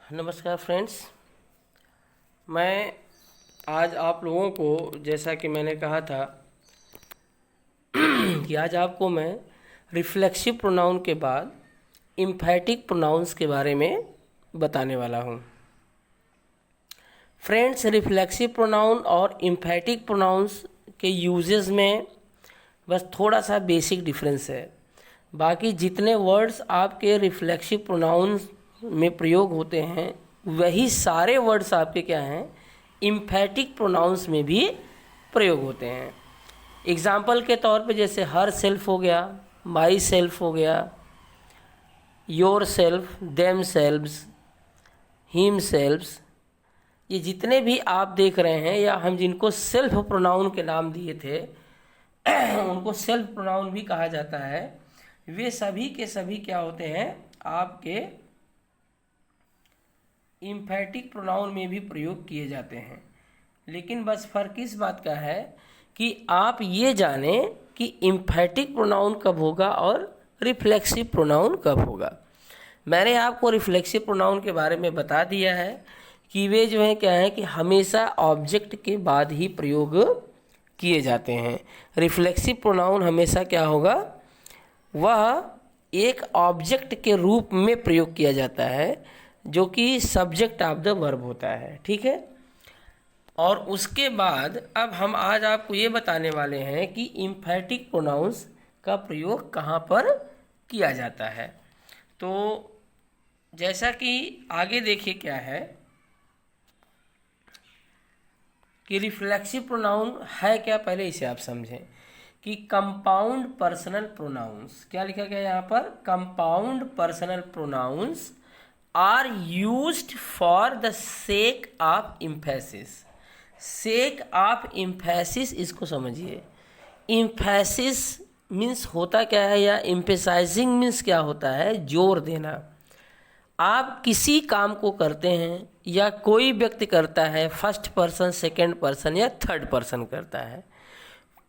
नमस्कार फ्रेंड्स। मैं आज आप लोगों को, जैसा कि मैंने कहा था कि आज आपको मैं रिफ्लेक्सिव प्रोनाउन के बाद इम्फैटिक प्रोनाउंस के बारे में बताने वाला हूँ। फ्रेंड्स, रिफ्लेक्सिव प्रोनाउन और इम्फैटिक प्रोनाउंस के यूजेस में बस थोड़ा सा बेसिक डिफरेंस है। बाकी जितने वर्ड्स आपके रिफ्लेक्सिव प्रोनाउंस में प्रयोग होते हैं वही सारे वर्ड्स आपके क्या हैं, इम्फैटिक प्रोनाउंस में भी प्रयोग होते हैं। एग्जाम्पल के तौर पे जैसे हर सेल्फ हो गया, माई सेल्फ हो गया, your self, them selves, him selves, ये जितने भी आप देख रहे हैं या हम जिनको सेल्फ प्रोनाउन के नाम दिए थे उनको सेल्फ प्रोनाउन भी कहा जाता है। वे सभी के सभी क्या होते हैं, आपके इम्फैटिक प्रोनाउन में भी प्रयोग किए जाते हैं। लेकिन बस फर्क इस बात का है कि आप ये जानें कि इम्फैटिक प्रोनाउन कब होगा और रिफ्लेक्सिव प्रोनाउन कब होगा। मैंने आपको रिफ्लेक्सिव प्रोनाउन के बारे में बता दिया है कि वे जो है क्या है कि हमेशा ऑब्जेक्ट के बाद ही प्रयोग किए जाते हैं। रिफ्लेक्सिव प्रोनाउन हमेशा क्या होगा, वह एक ऑब्जेक्ट के रूप में प्रयोग किया जाता है जो कि सब्जेक्ट ऑफ द वर्ब होता है। ठीक है। और उसके बाद अब हम आज आपको ये बताने वाले हैं कि इम्फैटिक प्रोनाउंस का प्रयोग कहाँ पर किया जाता है। तो जैसा कि आगे देखिए क्या है कि रिफ्लेक्सिव प्रोनाउन है क्या, पहले इसे आप समझें कि कंपाउंड पर्सनल प्रोनाउंस, क्या लिखा गया यहाँ पर, compound personal pronouns are used for the sake of emphasis. Sake of emphasis, इसको समझिए। इम्फेसिस मीन्स होता क्या है, या इम्फेसाइजिंग मीन्स क्या होता है, जोर देना। आप किसी काम को करते हैं या कोई व्यक्ति करता है, फर्स्ट पर्सन, सेकंड पर्सन या थर्ड पर्सन करता है।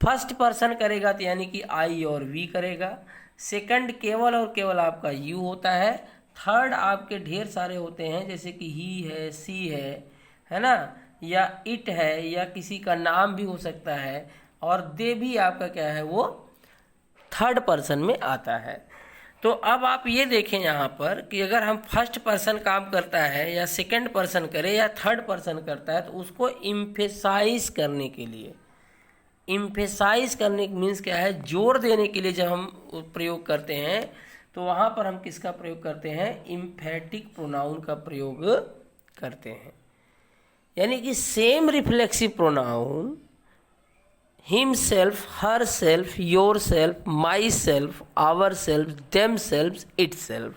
फर्स्ट पर्सन करेगा तो यानी कि आई और वी करेगा। सेकंड केवल और केवल आपका यू होता है। थर्ड आपके ढेर सारे होते हैं जैसे कि ही है, सी है ना, या इट है, या किसी का नाम भी हो सकता है। और दे भी आपका क्या है, वो थर्ड पर्सन में आता है। तो अब आप ये देखें यहाँ पर कि अगर हम फर्स्ट पर्सन काम करता है या सेकंड पर्सन करे या थर्ड पर्सन करता है तो उसको इम्फेसाइज करने के लिए, इम्फेसाइज करने मीन्स क्या है, जोर देने के लिए जब हम प्रयोग करते हैं तो वहाँ पर हम किसका प्रयोग करते हैं, इम्फैटिक प्रोनाउन का प्रयोग करते हैं। यानी कि same reflexive pronoun himself, herself, yourself, myself, ourself, themself, itself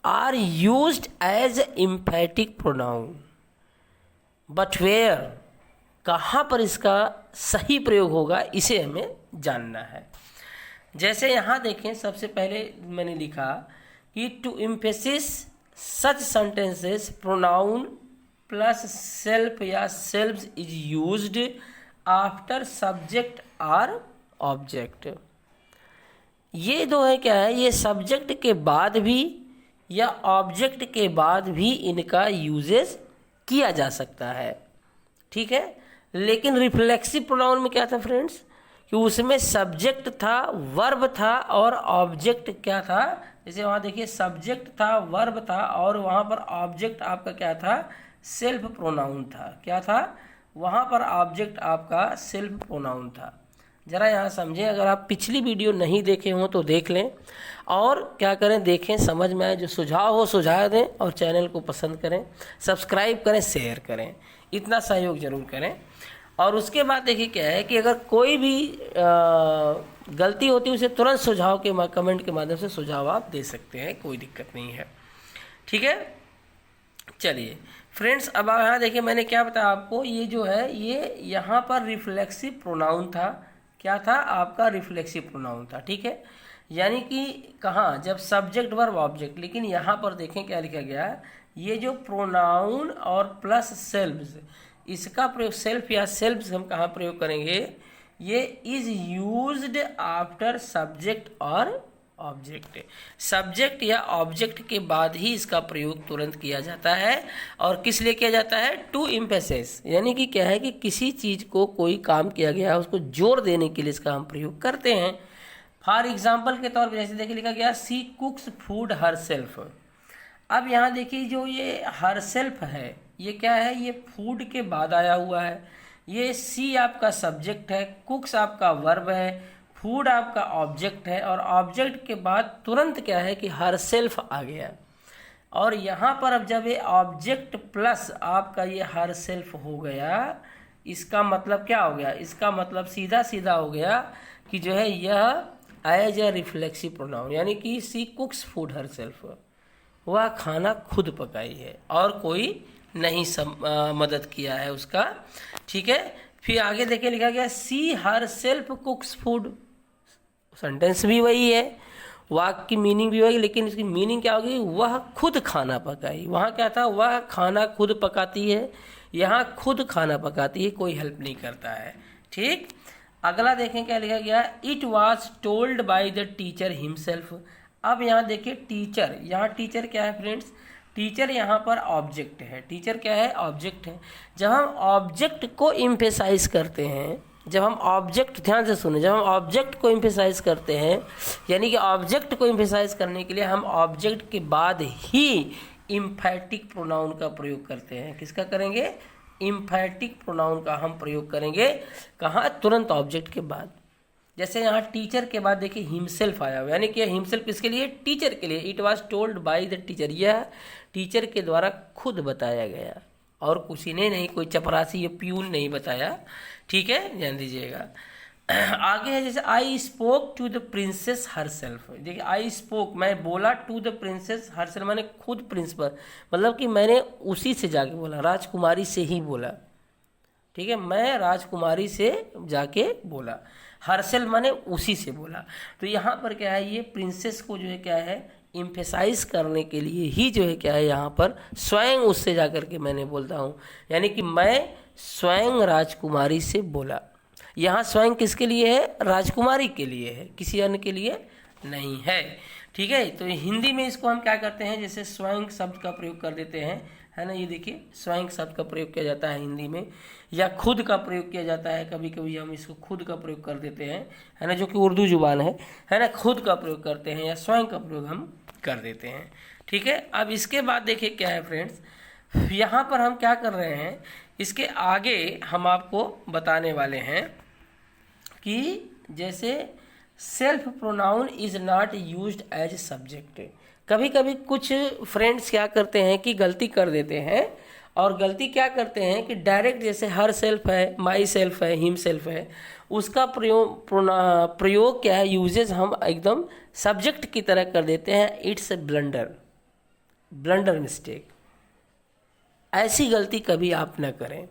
are used as emphatic pronoun, but where, कहाँ पर इसका सही प्रयोग होगा इसे हमें जानना है। जैसे यहाँ देखें, सबसे पहले मैंने लिखा कि to emphasis such sentences pronoun plus self या selves is used after subject और ऑब्जेक्ट। ये दो है क्या है, ये सब्जेक्ट के बाद भी या ऑब्जेक्ट के बाद भी इनका यूजेस किया जा सकता है। ठीक है। लेकिन रिफ्लेक्सिव प्रोनाउन में क्या था फ्रेंड्स, कि उसमें सब्जेक्ट था, वर्ब था और ऑब्जेक्ट क्या था। जैसे वहाँ देखिए सब्जेक्ट था, वर्ब था और वहाँ पर ऑब्जेक्ट आपका क्या था, सेल्फ प्रोनाउन था। क्या था वहाँ पर, ऑब्जेक्ट आपका सेल्फ प्रोनाउन था। ज़रा यहाँ समझें, अगर आप पिछली वीडियो नहीं देखे हों तो देख लें और क्या करें, देखें, समझ में आए, जो सुझाव हो सुझाव दें और चैनल को पसंद करें, सब्सक्राइब करें, शेयर करें, इतना सहयोग जरूर करें। और उसके बाद देखिए क्या है कि अगर कोई भी गलती होती है उसे तुरंत सुझाव के कमेंट के माध्यम से सुझाव आप दे सकते हैं, कोई दिक्कत नहीं है। ठीक है। चलिए फ्रेंड्स, अब आप यहाँ देखिए मैंने क्या बताया आपको, ये जो है ये यहाँ पर रिफ्लेक्सिव प्रोनाउन था। क्या था आपका, रिफ्लेक्सिव प्रोनाउन था। ठीक है। यानी कि कहाँ, जब सब्जेक्ट वर्ब ऑब्जेक्ट। लेकिन यहाँ पर देखें क्या लिखा गया है, ये जो प्रोनाउन और प्लस सेल्व्स, इसका प्रयोग सेल्फ या सेल्व्स हम कहाँ प्रयोग करेंगे, ये इज यूज्ड आफ्टर सब्जेक्ट और ऑब्जेक्ट। सब्जेक्ट या ऑब्जेक्ट के बाद ही इसका प्रयोग तुरंत किया जाता है। और किस लिए किया जाता है? टू एम्फेसिस, यानी कि क्या है कि किसी चीज़ को कोई काम किया गया है उसको जोर देने के लिए इसका हम प्रयोग करते हैं। फॉर एग्जाम्पल के तौर पर जैसे देखिए लिखा गया सी कुक्स फूड हर सेल्फ। अब यहाँ देखिए जो ये हर सेल्फ है ये क्या है? ये फूड के बाद आया हुआ है। ये सी आपका सब्जेक्ट है, कुक्स आपका वर्ब है, फूड आपका ऑब्जेक्ट है, और ऑब्जेक्ट के बाद तुरंत क्या है कि हर सेल्फ आ गया। और यहाँ पर अब जब ये ऑब्जेक्ट प्लस आपका ये हर सेल्फ हो गया, इसका मतलब क्या हो गया? इसका मतलब सीधा सीधा हो गया कि जो है यह एज ए रिफ्लेक्सिव प्रोनाउन, यानी कि सी कुक्स फूड हर सेल्फ, वह खाना खुद पकाई है और कोई नहीं मदद किया है उसका। ठीक है, फिर आगे देखिए लिखा गया she herself cooks food. Sentence भी वही है, वाक्य की मीनिंग भी वही, लेकिन इसकी मीनिंग क्या होगी? वह खुद खाना पकाई। वहाँ क्या था? वह खाना खुद पकाती है, यहाँ खुद खाना पकाती है, कोई हेल्प नहीं करता है। ठीक, अगला देखें क्या लिखा गया, it was told by the teacher himself. अब यहाँ देखिए टीचर, यहाँ टीचर क्या है फ्रेंड्स? टीचर यहाँ पर ऑब्जेक्ट है। टीचर क्या है? ऑब्जेक्ट है। जब हम ऑब्जेक्ट को इम्फेसाइज करते हैं, जब हम ऑब्जेक्ट, ध्यान से सुने, जब हम ऑब्जेक्ट को इम्फेसाइज करते हैं, यानी कि ऑब्जेक्ट को इम्फेसाइज करने के लिए हम ऑब्जेक्ट के बाद ही इम्फैटिक प्रोनाउन का प्रयोग करते हैं। किसका करेंगे? इम्फैटिक प्रोनाउन का हम प्रयोग करेंगे। कहाँ? तुरंत ऑब्जेक्ट के बाद। जैसे यहाँ टीचर के बाद देखिए हिमसेल्फ आया हुआ, यानी कि हिमसेल्फ किसके लिए? टीचर के लिए। It was told by the teacher, यह टीचर के द्वारा खुद बताया गया और किसी ने नहीं, कोई चपरासी या प्यून नहीं बताया। ठीक है, ध्यान दीजिएगा। आगे है जैसे I spoke to the princess herself. देखिए आई स्पोक, मैं बोला, to the princess herself मैंने खुद प्रिंस पर, मतलब कि मैंने उसी से जाके बोला, राजकुमारी से ही बोला। ठीक है, मैं राजकुमारी से जाके बोला। हर्षल माने उसी से बोला। तो यहाँ पर क्या है, ये प्रिंसेस को जो है क्या है, इम्फेसाइज करने के लिए ही जो है क्या है, यहाँ पर स्वयं उससे जाकर के मैंने बोलता हूँ, यानी कि मैं स्वयं राजकुमारी से बोला। यहाँ स्वयं किसके लिए है? राजकुमारी के लिए है, किसी अन्य के लिए नहीं है। ठीक है, तो हिंदी में इसको हम क्या करते हैं, जैसे स्वयं शब्द का प्रयोग कर देते हैं, है ना। ये देखिए स्वयं शब्द का प्रयोग किया जाता है हिंदी में, या खुद का प्रयोग किया जाता है। कभी कभी हम इसको खुद का प्रयोग कर देते हैं, है ना, जो कि उर्दू जुबान है ना। खुद का प्रयोग करते हैं या स्वयं का प्रयोग हम कर देते हैं। ठीक है, अब इसके बाद देखिए क्या है फ्रेंड्स, यहाँ पर हम क्या कर रहे हैं, इसके आगे हम आपको बताने वाले हैं कि जैसे self pronoun is not used as subject. कभी कभी कुछ फ्रेंड्स क्या करते हैं कि गलती कर देते हैं, और गलती क्या करते हैं कि डायरेक्ट जैसे हर सेल्फ है, माई सेल्फ है, हिम सेल्फ है, उसका प्रयोग क्या है, यूजेज हम एकदम सब्जेक्ट की तरह कर देते हैं। It's a blunder mistake. ऐसी गलती कभी आप न करें।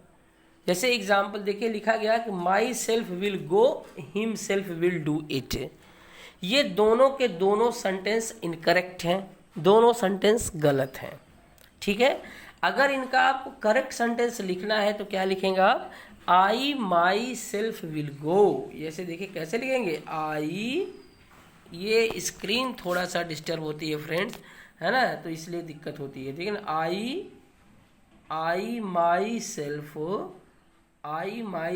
जैसे एग्जाम्पल देखिए लिखा गया कि my self will go, him self will do it. ये दोनों के दोनों सेंटेंस इनकरेक्ट हैं, दोनों सेंटेंस गलत हैं। ठीक है, अगर इनका आपको करेक्ट सेंटेंस लिखना है तो क्या लिखेंगे आप? आई माई सेल्फ विल गो। ऐसे देखिए कैसे लिखेंगे, आई, ये स्क्रीन थोड़ा सा डिस्टर्ब होती है फ्रेंड्स, है ना, तो इसलिए दिक्कत होती है। ठीक है ना, आई माई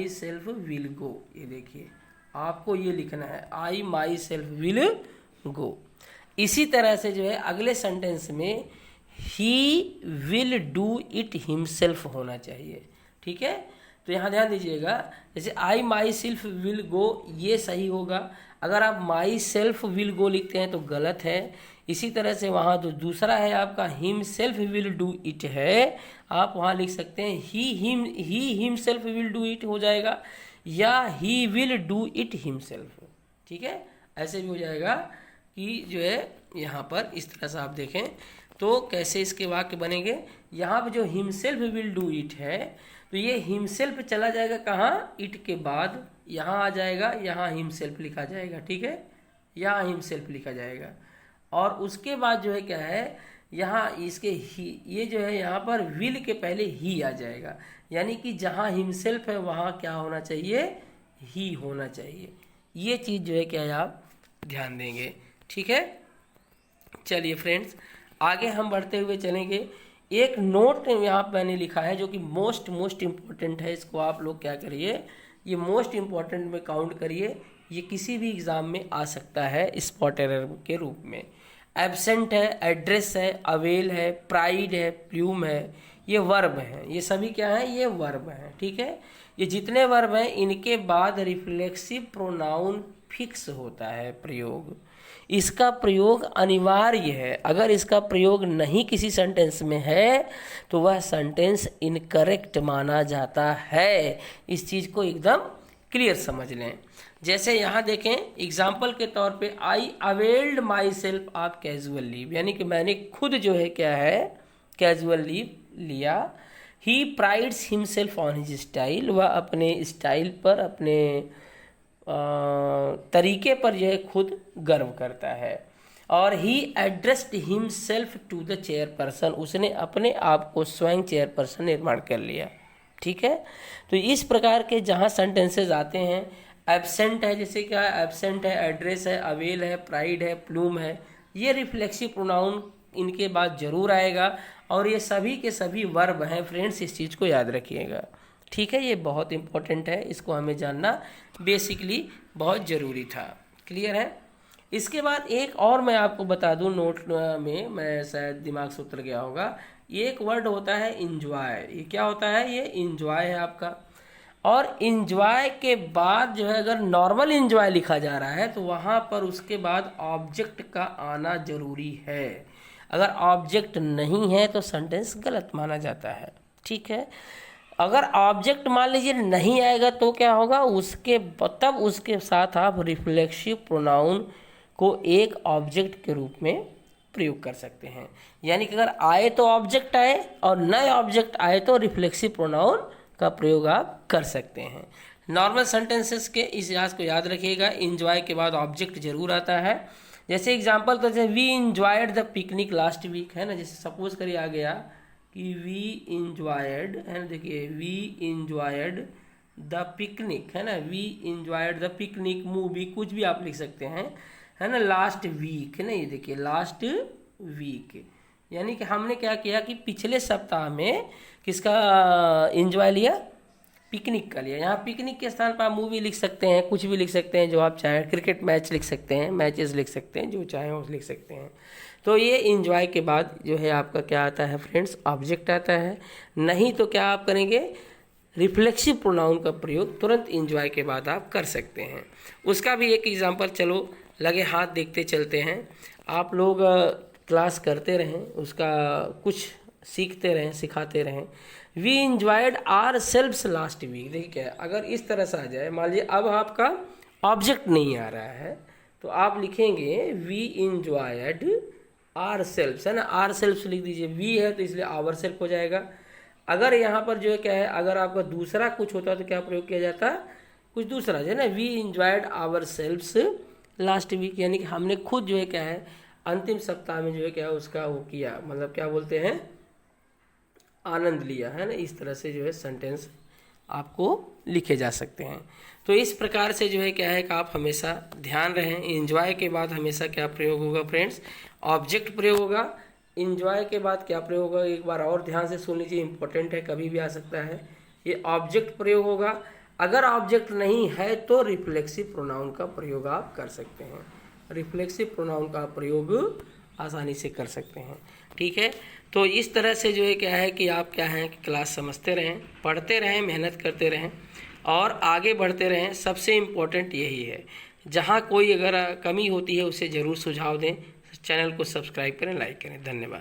सेल्फ विल गो। ये देखिए आपको ये लिखना है, आई माई सेल्फ विल गो। इसी तरह से जो है अगले सेंटेंस में ही विल डू इट हिमसेल्फ होना चाहिए। ठीक है, तो यहाँ ध्यान दीजिएगा, जैसे आई माई सेल्फ विल गो ये सही होगा। अगर आप माई सेल्फ विल गो लिखते हैं तो गलत है। इसी तरह से वहाँ जो दूसरा है आपका himself will do it है, आप वहाँ लिख सकते हैं he himself will do it हो जाएगा, या he will do it himself. ठीक है, ऐसे भी हो जाएगा कि जो है यहाँ पर इस तरह से आप देखें तो कैसे इसके वाक्य बनेंगे। यहाँ पर जो हिमसेल्फ विल डू इट है, तो ये हिमसेल्फ चला जाएगा कहाँ, इट के बाद यहाँ आ जाएगा, यहाँ हिमसेल्फ लिखा जाएगा। ठीक है, यहाँ हिमसेल्फ लिखा जाएगा, और उसके बाद जो है क्या है, यहाँ इसके ही, ये जो है यहाँ पर विल के पहले ही आ जाएगा, यानी कि जहाँ हिमसेल्फ है वहाँ क्या होना चाहिए, ही होना चाहिए। ये चीज़ जो है क्या है आप ध्यान देंगे। ठीक है, चलिए फ्रेंड्स आगे हम बढ़ते हुए चलेंगे। एक नोट यहाँ मैंने लिखा है जो कि मोस्ट इम्पोर्टेंट है, इसको आप लोग क्या करिए, ये मोस्ट इम्पॉर्टेंट में काउंट करिए, ये किसी भी एग्ज़ाम में आ सकता है स्पॉट एरर के रूप में। एब्सेंट है, एड्रेस है, अवेल है, प्राइड है, प्लूम है, ये वर्ब हैं, ये सभी क्या हैं, ये वर्ब हैं। ठीक है, ये जितने वर्ब हैं इनके बाद रिफ्लेक्सिव प्रोनाउन फिक्स होता है प्रयोग, इसका प्रयोग अनिवार्य है। अगर इसका प्रयोग नहीं किसी सेंटेंस में है तो वह सेंटेंस इनकरेक्ट माना जाता है। इस चीज़ को एकदम क्लियर समझ लें। जैसे यहाँ देखें एग्जाम्पल के तौर पे, I availed myself of casual leave, यानी कि मैंने खुद जो है क्या है कैजुअल लीव लिया। He prides himself on his style, वह अपने स्टाइल पर, अपने तरीके पर जो है खुद गर्व करता है। और he addressed himself to the chairperson, उसने अपने आप को स्वयं चेयरपर्सन निर्माण कर लिया। ठीक है, तो इस प्रकार के जहाँ सेंटेंसेस आते हैं, एब्सेंट है, जैसे क्या एब्सेंट है, एड्रेस है, अवेल है, प्राइड है, प्लूम है, ये रिफ्लेक्सिव प्रोनाउन इनके बाद जरूर आएगा और ये सभी के सभी वर्ब हैं फ्रेंड्स, इस चीज़ को याद रखिएगा। ठीक है, ये बहुत इंपॉर्टेंट है, इसको हमें जानना बेसिकली बहुत ज़रूरी था। क्लियर है। इसके बाद एक और मैं आपको बता दूं, नोट में मैं शायद दिमाग से उतर गया होगा, ये एक वर्ड होता है इंजॉय। ये क्या होता है, ये इंजॉय है आपका। और इंजॉय के बाद जो है अगर नॉर्मल इंजॉय लिखा जा रहा है तो वहाँ पर उसके बाद ऑब्जेक्ट का आना जरूरी है। अगर ऑब्जेक्ट नहीं है तो सेंटेंस गलत माना जाता है। ठीक है, अगर ऑब्जेक्ट मान लीजिए नहीं आएगा तो क्या होगा, उसके तब उसके साथ आप रिफ्लेक्सिव प्रोनाउन को एक ऑब्जेक्ट के रूप में प्रयोग कर सकते हैं। यानी कि अगर आए तो ऑब्जेक्ट आए और नए ऑब्जेक्ट आए तो रिफ्लेक्सिव प्रोनाउन का प्रयोग आप कर सकते हैं। नॉर्मल सेंटेंसेस के इस इतिहास को याद रखिएगा, इंजॉय के बाद ऑब्जेक्ट जरूर आता है। जैसे एग्जांपल तो जैसे we enjoyed the picnic last week, है ना। जैसे सपोज करिए आ गया कि वी इंजॉयड, है ना, देखिए वी इंजॉयड द पिकनिक, है ना, we enjoyed the picnic movie, कुछ भी आप लिख सकते हैं, है ना, लास्ट वीक, है ना, ये देखिए लास्ट वीक, यानी कि हमने क्या किया कि पिछले सप्ताह में किसका एंजॉय लिया, पिकनिक का लिया। यहाँ पिकनिक के स्थान पर आप मूवी लिख सकते हैं, कुछ भी लिख सकते हैं जो आप चाहें, क्रिकेट मैच लिख सकते हैं, मैचेस लिख सकते हैं, जो चाहें वो लिख सकते हैं। तो ये एंजॉय के बाद जो है आपका क्या आता है फ्रेंड्स, ऑब्जेक्ट आता है। नहीं तो क्या आप करेंगे, रिफ्लेक्सिव प्रोनाउन का प्रयोग तुरंत एंजॉय के बाद आप कर सकते हैं। उसका भी एक एग्जांपल चलो लगे हाथ देखते चलते हैं। आप लोग क्लास करते रहें, उसका कुछ सीखते रहें, सिखाते रहें। We enjoyed ourselves last week, देखिए क्या है, अगर इस तरह से आ जाए, मान लीजिए अब आपका ऑब्जेक्ट नहीं आ रहा है तो आप लिखेंगे वी इंजॉयड आवर सेल्व्स, है ना, आवर सेल्व्स लिख दीजिए, वी है तो इसलिए आवर सेल्फ हो जाएगा। अगर यहाँ पर जो है क्या है, अगर आपका दूसरा कुछ होता तो क्या प्रयोग किया जाता, कुछ दूसरा जो है ना, we enjoyed ourselves last week, यानी कि हमने खुद जो है क्या है अंतिम सप्ताह में जो है क्या उसका वो किया, मतलब क्या बोलते हैं, आनंद लिया, है ना। इस तरह से जो है सेंटेंस आपको लिखे जा सकते हैं। तो इस प्रकार से जो है क्या है कि आप हमेशा ध्यान रहें, एंजॉय के बाद हमेशा क्या प्रयोग होगा फ्रेंड्स, ऑब्जेक्ट प्रयोग होगा। एंजॉय के बाद क्या प्रयोग होगा, एक बार और ध्यान से सुन लीजिए, इंपॉर्टेंट है, कभी भी आ सकता है। ये ऑब्जेक्ट प्रयोग होगा। अगर ऑब्जेक्ट नहीं है तो रिफ्लेक्सिव प्रोनाउन का प्रयोग आप कर सकते हैं। रिफ्लेक्सिव प्रोनाउन का प्रयोग आसानी से कर सकते हैं। ठीक है, तो इस तरह से जो है क्या है कि आप क्या है कि क्लास समझते रहें, पढ़ते रहें, मेहनत करते रहें और आगे बढ़ते रहें। सबसे इम्पोर्टेंट यही है। जहाँ कोई अगर कमी होती है उसे ज़रूर सुझाव दें। चैनल को सब्सक्राइब करें, लाइक करें। धन्यवाद।